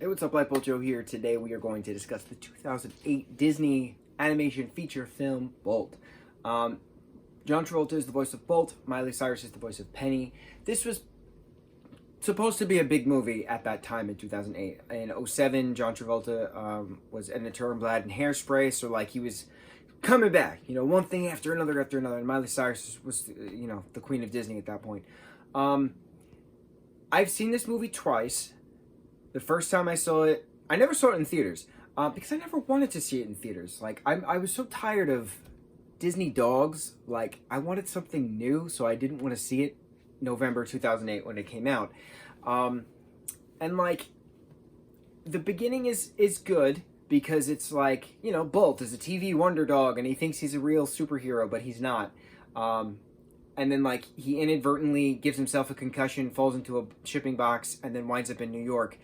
Hey, what's up, lightboltjoe here. Today we are going to discuss the 2008 Disney animation feature film, Bolt. John Travolta is the voice of Bolt. Miley Cyrus is the voice of Penny. This was supposed to be a big movie at that time in 2008. In 2007, John Travolta was in a Turnblad and Hairspray, so like he was coming back, one thing after another, and Miley Cyrus was, the queen of Disney at that point. I've seen this movie twice. The first time I saw it, I never saw it in theaters because I never wanted to see it in theaters. Like, I was so tired of Disney dogs. Like, I wanted something new, so I didn't want to see it November 2008 when it came out. And, like, the beginning is good because it's like, Bolt is a TV wonder dog, and he thinks he's a real superhero, but he's not. And then, like, he inadvertently gives himself a concussion, falls into a shipping box, and then winds up in New York.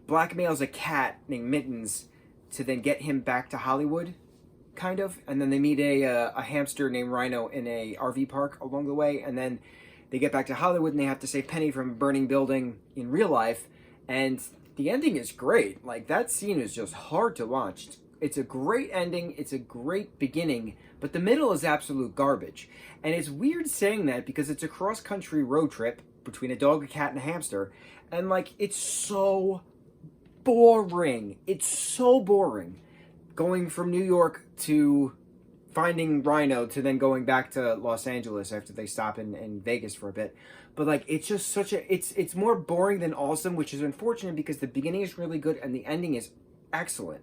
Blackmails a cat named Mittens to then get him back to Hollywood, kind of. And then they meet a hamster named Rhino in a RV park along the way. And then they get back to Hollywood, and they have to save Penny from a burning building in real life. And the ending is great. Like, that scene is just hard to watch. It's a great ending. It's a great beginning. But the middle is absolute garbage. And it's weird saying that because it's a cross-country road trip between a dog, a cat, and a hamster. And, like, it's so boring. It's so boring. Going from New York to finding Rhino to then going back to Los Angeles after they stop in Vegas for a bit. But, like, it's just such a... It's more boring than awesome, which is unfortunate because the beginning is really good and the ending is excellent.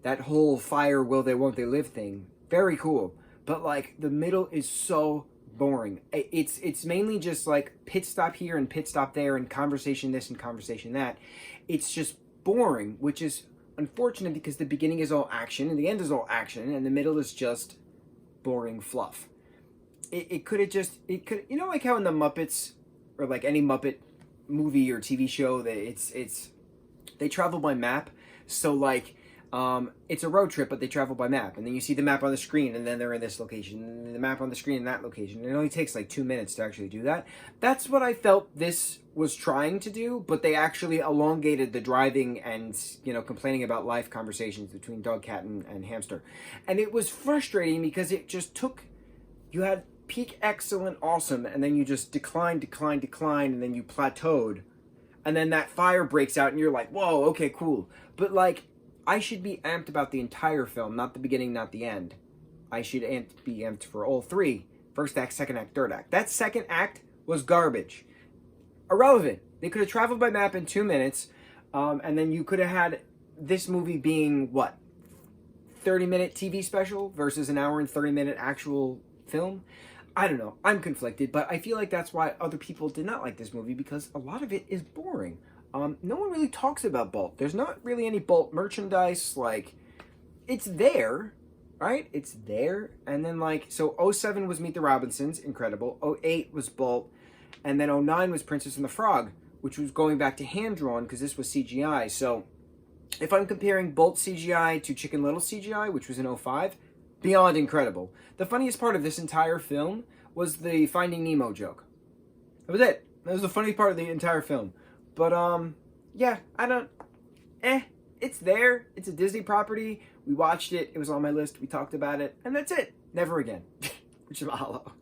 That whole fire, will they, won't they live thing. Very cool. But, like, the middle is so boring. It's mainly just, like, pit stop here and pit stop there and conversation this and conversation that. It's just boring, which is unfortunate because the beginning is all action and the end is all action and the middle is just boring fluff. It could have just... like how in the Muppets, or, like, any Muppet movie or TV show, that they travel by map. So, like... it's a road trip, but they travel by map. And then you see the map on the screen, and then they're in this location. And the map on the screen in that location. And it only takes like 2 minutes to actually do that. That's what I felt this was trying to do, but they actually elongated the driving and, complaining about life conversations between dog, cat, and hamster. And it was frustrating because it just took... You had peak excellent, awesome, and then you just decline, and then you plateaued. And then that fire breaks out, and you're like, whoa, okay, cool. But, like... I should be amped about the entire film, not the beginning, not the end. I should be amped for all three. First act, second act, third act. That second act was garbage. Irrelevant. They could have traveled by map in 2 minutes, and then you could have had this movie being, 30-minute TV special versus an hour and 30-minute actual film? I don't know. I'm conflicted, but I feel like that's why other people did not like this movie, because a lot of it is boring. No one really talks about Bolt. There's not really any Bolt merchandise. Like, it's there, right? It's there. And then, like, so 2007 was Meet the Robinsons, incredible. 2008 was Bolt. And then 2009 was Princess and the Frog, which was going back to hand-drawn because this was CGI. So, if I'm comparing Bolt CGI to Chicken Little CGI, which was in 2005, beyond incredible. The funniest part of this entire film was the Finding Nemo joke. That was it. That was the funny part of the entire film. But, yeah, it's there. It's a Disney property. We watched it. It was on my list. We talked about it. And that's it. Never again. Mucho mahalo.